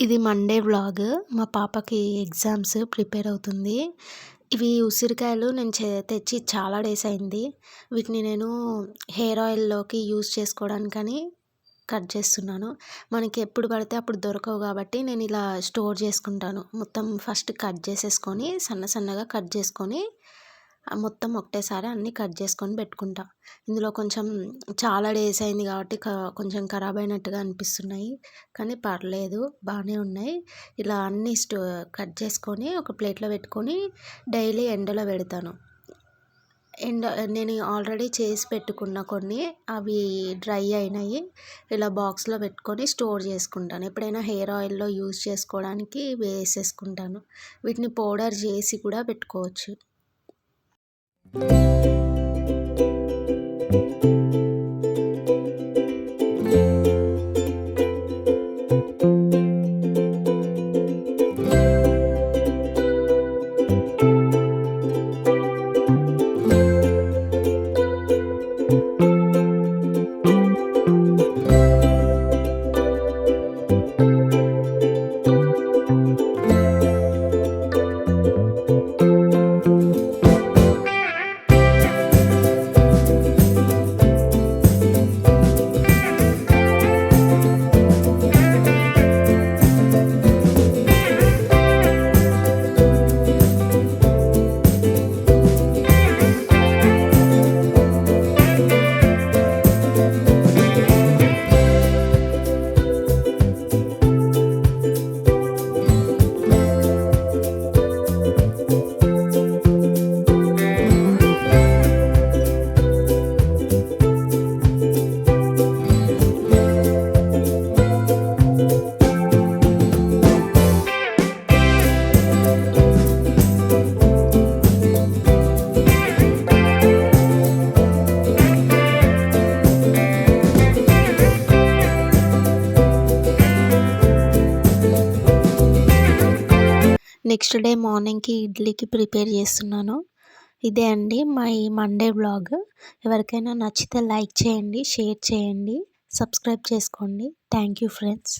ఇది Monday vlog. మా పాపకి ఎగ్జామ్స్ ప్రిపేర్ అవుతుంది. ఇవి ఉసిరికాయలు నేను తెచ్చి చాలా డేస్ అయింది. వీటిని నేను హెయిర్ ఆయిల్‌లోకి యూజ్ చేసుకోవడానికని కట్ చేస్తున్నాను. మనకి ఎప్పుడు పడితే అప్పుడు దొరకవు కాబట్టి నేను ఇలా స్టోర్ చేసుకుంటాను. మొత్తం ఫస్ట్ కట్ చేసేసుకొని సన్నగా కట్ చేసుకొని మొత్తం ఒకటేసారి అన్నీ కట్ చేసుకొని పెట్టుకుంటా. ఇందులో కొంచెం చాలా డేస్ అయింది కాబట్టి కొంచెం ఖరాబ్ అయినట్టుగా అనిపిస్తున్నాయి. కానీ పర్లేదు బాగానే ఉన్నాయి. ఇలా అన్నీ కట్ చేసుకొని ఒక ప్లేట్‌లో పెట్టుకొని డైలీ ఎండలో పెడతాను. నేను ఆల్రెడీ చేసి పెట్టుకున్న కొన్ని అవి డ్రై అయినాయి. ఇలా బాక్స్‌లో పెట్టుకొని స్టోర్ చేసుకుంటాను. ఎప్పుడైనా హెయిర్ ఆయిల్‌లో యూజ్ చేసుకోవడానికి వేసేసుకుంటాను. వీటిని పౌడర్ చేసి కూడా పెట్టుకోవచ్చు. నెక్స్ట్ డే మార్నింగ్‌కి ఇడ్లీకి ప్రిపేర్ చేస్తున్నాను. ఇదే అండి మై మండే వ్లాగ్. ఎవరికైనా నచ్చితే లైక్ చేయండి, షేర్ చేయండి, సబ్స్క్రైబ్ చేసుకోండి. Thank you friends.